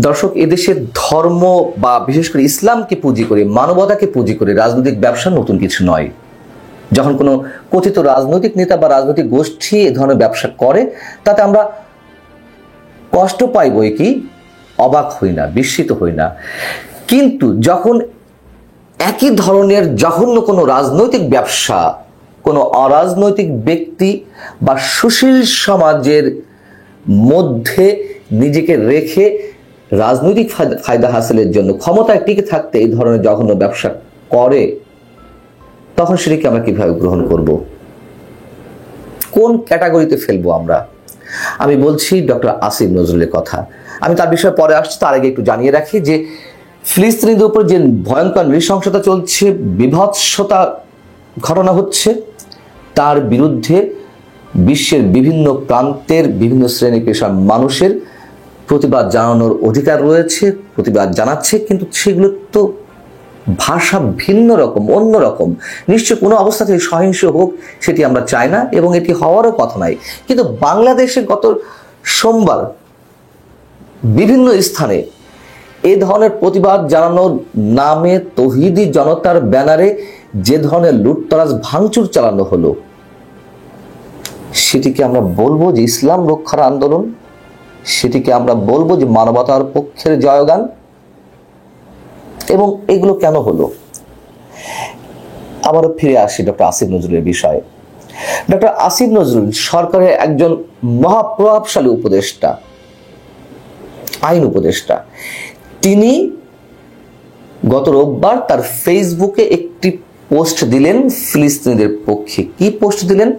দর্শক, এদেশে ধর্ম বা বিশেষ করে ইসলামকে পুঁজি করে, মানবতাকে পুঁজি করে রাজনৈতিক ব্যবসা নতুন কিছু নয়। যখন কোনো কথিত রাজনৈতিক নেতা বা রাজনৈতিক গোষ্ঠী এ ধরনের ব্যবসা করে, তাতে আমরা কষ্ট পাই বই কি, অবাক হই না, বিস্মিত হই না। কিন্তু যখন একই ধরনের জঘন্য কোনো রাজনৈতিক ব্যবসা কোনো অরাজনৈতিক ব্যক্তি বা সুশীল সমাজের মধ্যে নিজেকে রেখে রাজনৈতিক ফায়দা হাসিলের জন্য ক্ষমতায় টিকে থাকতে এই ধরনের জঘন্য ব্যবসা করে, তখন সেটাকে আমরা কিভাবে গ্রহণ করব? কোন ক্যাটাগরিতে ফেলবো আমরা? আমি বলছি ডক্টর আসিফ নজরুলের কথা। আমি তার বিষয়ে পরে আসছি, তার আগে একটু জানিয়ে রাখি যে ফিলিস্তিনিদের উপর যে ভয়ঙ্কর নৃশংসতা চলছে, বিভৎসতা ঘটনা হচ্ছে, তার বিরুদ্ধে বিশ্বের বিভিন্ন প্রান্তের বিভিন্ন শ্রেণী পেশার মানুষের প্রতিবাদ জানানোর অধিকার রয়েছে, প্রতিবাদ জানাচ্ছে। কিন্তু সেগুলো তো ভাষা ভিন্ন রকম, অন্য রকম। নিশ্চয় কোনো অবস্থাতে সহিংস হোক সেটি আমরা চাই না, এবং এটি হওয়ারও কথা নয়। কিন্তু বাংলাদেশে গত সোমবার বিভিন্ন স্থানে এই ধরনের প্রতিবাদ জানানোর নামে তৌহিদি জনতার ব্যানারে যে ধরনের লুটতরাজ ভাঙচুর চালানো হলো, সেটিকে আমরা বলবো যে ইসলাম রক্ষার আন্দোলন? সেটিকে আমরা বলবো যে মানবতার পক্ষের জয়গান? এবং এগুলো কেন হলো? আবারও ফিরে আসি ডক্টর আসিফ নজরুলের বিষয়ে। ডক্টর আসিফ নজরুল সরকারের একজন মহাপ্রভাবশালী উপদেষ্টা, আইন উপদেষ্টা। তিনি গত রোববার তার ফেসবুকে একটি পোস্ট দিলেন ফিলিস্তিনিদের পক্ষে। কি পোস্ট দিলেন?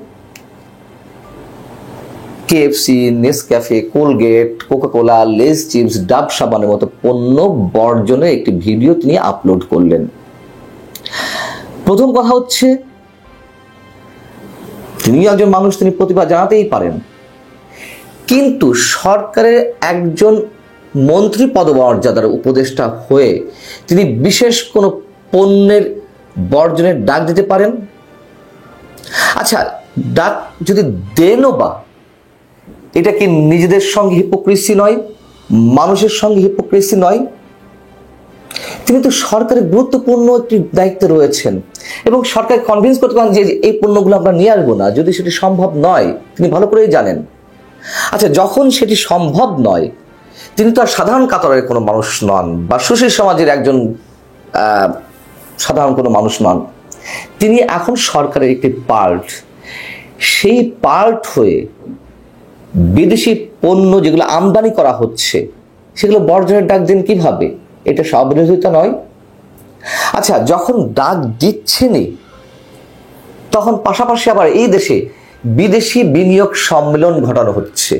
KFC, Nescafe, Colgate, Coca Cola, less chips, ডাব সাবানের মতো পণ্য বর্জনের একটি ভিডিও তিনি আপলোড করলেন। প্রথম কথা হচ্ছে, তিনি একজন মানুষ, তিনি প্রতিবাদ জানাতেই পারেন, কিন্তু সরকারের একজন মন্ত্রী পদমর্যাদার উপদেষ্টা হয়ে তিনি বিশেষ কোনো পণ্যের বর্জনের ডাক দিতে পারেন? আচ্ছা, ডাক যদি দেনও বা, এটা কি নিজেদের সঙ্গে হিপোক্রিসি নয়? মানুষের সঙ্গে হিপোক্রিসি নয়? তিনি তো সরকারের গুরুত্বপূর্ণ একটি দায়িত্বে রয়েছেন, এবং সরকার কনভিন্স করতে পারেন যে এই পণ্যগুলো আমরা নিয়ে আসবো না, যদি সেটি সম্ভব নয়। তিনি ভালো করেই জানেন। আচ্ছা, যখন সেটি সম্ভব নয়, তিনি তো আর সাধারণ কাতরের কোনো মানুষ নন, বা সুশীল সমাজের একজন সাধারণ কোনো মানুষ নন। তিনি এখন সরকারের একটি পার্ট। সেই পার্ট হয়ে বিদেশি পণ্য যেগুলো আমদানি করা হচ্ছে, সেগুলো বর্জনের ডাক দিন কিভাবে? এটা স্ববিরোধিতা নয়? আচ্ছা, যখন ডাক দিচ্ছেনই, তখন পাশাপাশি আবার এই দেশে বিদেশি বিনিয়োগ সম্মেলন ঘটানো হচ্ছে।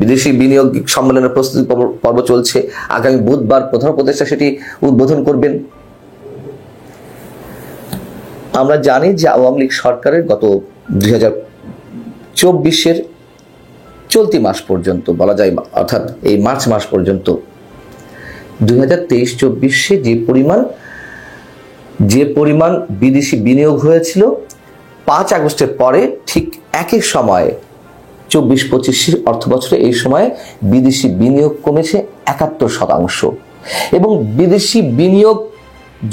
বিদেশি বিনিয়োগ সম্মেলনের প্রস্তুতি পর্ব চলছে। আগামী বুধবার প্রধান উপদেষ্টা সেটি উদ্বোধন করবেন। আমরা জানি যে আওয়ামী লীগ সরকারের গত 2024-এর চলতি মাস পর্যন্ত বলা যায়, অর্থাৎ এই মার্চ মাস পর্যন্ত 2023-24 যে পরিমাণ বিদেশি বিনিয়োগ হয়েছিল, 5 আগস্টের পরে ঠিক একই সময়ে 24-25 অর্থ বছরে এই সময়ে বিদেশি বিনিয়োগ কমেছে 71%। এবং বিদেশি বিনিয়োগ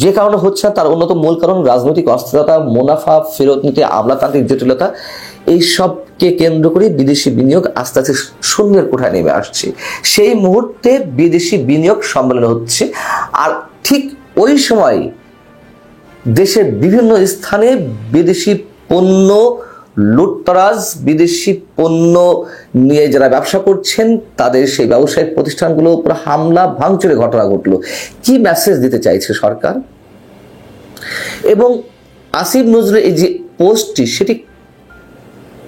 যে কারণে হচ্ছে তার অন্যতম মূল কারণ রাজনৈতিক অস্থিরতা, মুনাফা ফেরত নিতে আমলাতান্ত্রিক জটিলতা। এইসবকে কেন্দ্র করে বিদেশি বিনিয়োগ আস্তে আস্তে শূন্যের কোঠায় নেমে আসছে। সেই মুহূর্তে বিদেশি বিনিয়োগ সম্মেলন হচ্ছে, আর ঠিক ওই সময় দেশের বিভিন্ন স্থানে বিদেশি পণ্য লুটতরাজ, বিদেশি পণ্য নিয়ে যারা ব্যবসা করছেন তাদের সেই ব্যবসায়িক প্রতিষ্ঠানগুলোর উপর হামলা ভাঙচুরের ঘটনা ঘটলো। কি মেসেজ দিতে চাইছে সরকার? এবং আসিফ নজরুলের এই যে পোস্টটি, সেটি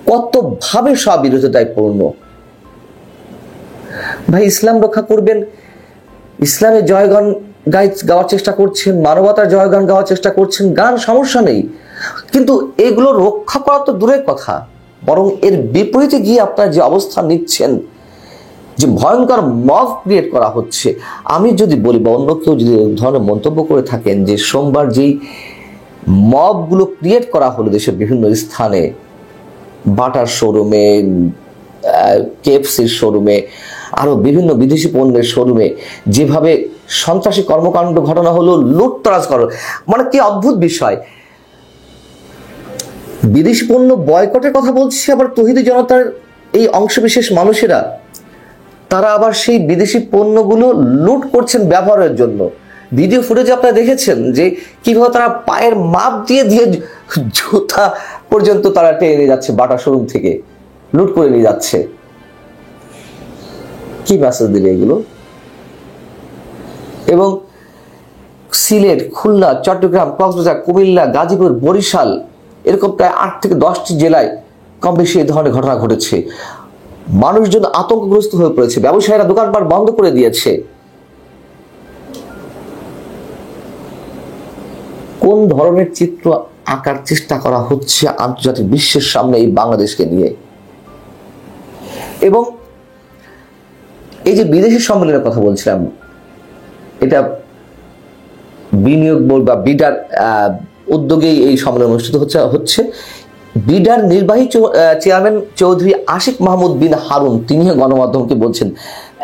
কতভাবে স্ববিরোধিতায় পূর্ণ। ভাই, ইসলাম রক্ষা করবেন, ইসলামের জয়গান গাওয়ার চেষ্টা করছেন, মানবতার জয়গান গাওয়ার চেষ্টা করছেন, গান সমস্যা নেই, কিন্তু এগুলো রক্ষা করা তো দূরের কথা, বরং এর বিপরীতে গিয়ে আপনারা যে অবস্থান নিচ্ছেন, যে ভয়ঙ্কর মব ক্রিয়েট করা হচ্ছে। আমি যদি বলি, বা অন্য কেউ যদি ধরনের মন্তব্য করে থাকেন যে সোমবার যেই মবগুলো ক্রিয়েট করা হলো দেশের বিভিন্ন স্থানে, বাটার শোরুমে, কেএফসির শোরুমে, আরো বিভিন্ন বিদেশি পণ্যের শোরুমে যেভাবে সন্ত্রাসী কর্মকাণ্ড ঘটনা হলো, লুটতরাজ করো, মানে কি অদ্ভুত বিষয়। বিদেশি পণ্য বয়কটের কথা বলছে, আবার তৌহিদি জনতার এই অংশবিশেষ মানুষেরা তারা আবার সেই বিদেশি পণ্যগুলো লুট করছেন ব্যবহারের জন্য। ভিডিও ফুটেজে আপনারা দেখেছেন যে কিভাবে তারা পায়ের মাপ দিয়ে দিয়ে জুতা পর্যন্ত তারা টেনে নিয়ে যাচ্ছে, বাটা শোরুম থেকে লুট করে নিয়ে যাচ্ছে। কি মেসেজ দিবে এগুলো? এবং সিলেট, খুলনা, চট্টগ্রাম, কক্সবাজার, কুমিল্লা, গাজীপুর, বরিশাল এরকম প্রায় 8 থেকে 10টি জেলায় কম বেশি এই ধরনের ঘটনা ঘটেছে। মানুষজন আতঙ্কগ্রস্ত হয়ে পড়েছে, ব্যবসায়ীরা দোকানপাট বন্ধ করে দিয়েছে। কোন ধরনের চিত্র আঁকার চেষ্টা করা হচ্ছে আন্তর্জাতিক বিশ্বের সামনে এই বাংলাদেশকে নিয়ে? এবং এই যে বিদেশি সম্মেলনের কথা বলছিলাম, এটা বিনিয়োগ বোর্ড বা বিডার উদ্যোগেই এই সম্মেলন অনুষ্ঠিত হচ্ছে। বিডার নির্বাহী চেয়ারম্যান চৌধুরী আশিক মাহমুদ বিন হারুন তিনিও গণমাধ্যমকে বলছেন,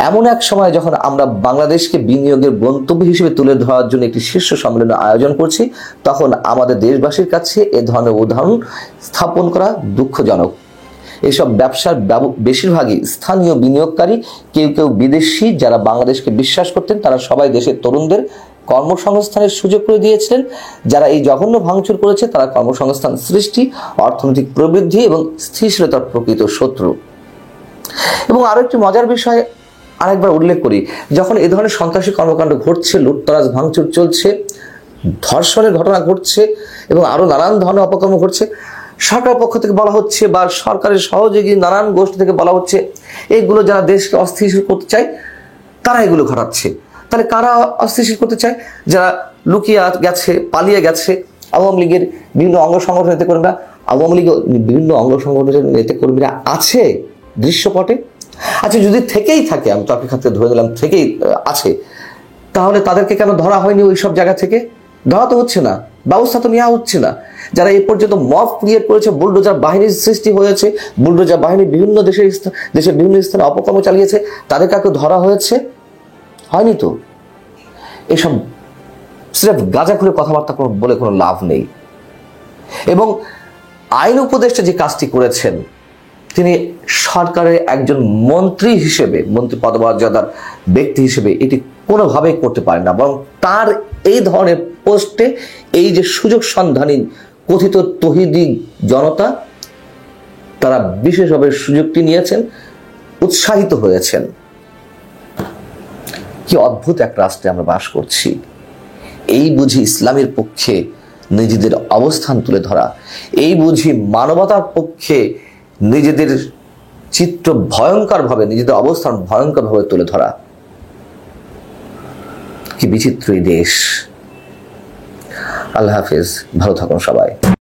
এমন এক সময় যখন আমরা বাংলাদেশকে বিনিয়োগের গন্তব্য হিসেবে তুলে ধরার জন্য একটি শীর্ষ সম্মেলনের আয়োজন করছি, তখন আমাদের দেশবাসীর কাছে এ ধরনের উদাহরণ স্থাপন করা দুঃখজনক। এসব ব্যবসার বেশিরভাগই স্থানীয় বিনিয়োগকারী, কেউ কেউ বিদেশি যারা বাংলাদেশকে বিশ্বাস করতেন, তারা সবাই দেশের তরুণদের কর্মসংস্থানের সুযোগ করে দিয়েছিলেন। যারা এই জঘন্য ভাঙচুর করেছে তারা কর্মসংস্থান সৃষ্টি, অর্থনৈতিক প্রবৃদ্ধি এবং স্থিতিশীলতার প্রকৃত শত্রু। এবং আরো একটি মজার বিষয় আরেকবার উল্লেখ করি, যখন এ ধরনের সন্ত্রাসী কর্মকাণ্ড ঘটছে, লুটতরাজ ভাঙচুর চলছে, ধর্ষণের ঘটনা ঘটছে এবং আরো নানান ধরনের অপকর্ম ঘটছে, সরকার পক্ষ থেকে বলা হচ্ছে বা সরকারের সহযোগী নানান গোষ্ঠী থেকে বলা হচ্ছে এইগুলো যারা দেশকে অস্থিতিশীল করতে চায় তারা এগুলো ঘটাচ্ছে। তাহলে কারা অস্থিতিশীল করতে চায়? যারা লুকিয়ে গেছে, পালিয়ে গেছে, আওয়ামী লীগের বিভিন্ন অঙ্গ সংগঠনের নেতাকর্মীরা, আওয়ামী লীগের বিভিন্ন অঙ্গ সংগঠনের নেতাকর্মীরা আছে দৃশ্যপটে। আচ্ছা, যদি থেকেই থাকে, আমি তর্কের ক্ষেত্রে ধরে নিলাম থেকেই আছে, তাহলে তাদেরকে কেন ধরা হয়নি? ওই সব জায়গা থেকে ধরা তো হচ্ছে না, ব্যবস্থা তো নেওয়া হচ্ছে না। যারা এই পর্যন্ত মব ক্রিয়েট করেছে, বুলডোজার বাহিনীর সৃষ্টি হয়েছে, বুলডোজার বাহিনী বিভিন্ন দেশের বিভিন্ন স্থানে অপকর্ম চালিয়েছে, তাদের কাউকে ধরা হয়েছে? হয়নি তো। এসব সিরেফ গাঁজাখুরে কথাবার্তা বলে কোনো লাভ নেই। এবং আইন উপদেষ্টা যে কাজটি করেছেন, তিনি সরকারের একজন মন্ত্রী হিসেবে, মন্ত্রী পদমর্যাদার ব্যক্তি হিসেবে এটি কোনোভাবেই করতে পারেন না। বরং তার এই ধরনের পোস্টে এই যে সুযোগ সন্ধানী কথিত তৌহিদি জনতা, তারা বিশেষভাবে সুযোগটি নিয়েছেন, উৎসাহিত হয়েছেন। কি অদ্ভুত এক রাষ্ট্রে আমরা বাস করছি! এই বুঝি ইসলামের পক্ষে নিজেদের অবস্থান তুলে ধরা, এই বুঝি মানবতার পক্ষে নিজেদের চিত্র ভয়ঙ্করভাবে, নিজেদের অবস্থান ভয়ঙ্করভাবে তুলে ধরা। কি বিচিত্র এই দেশ! আল্লাহ হাফেজ, ভালো থাকুন সবাই।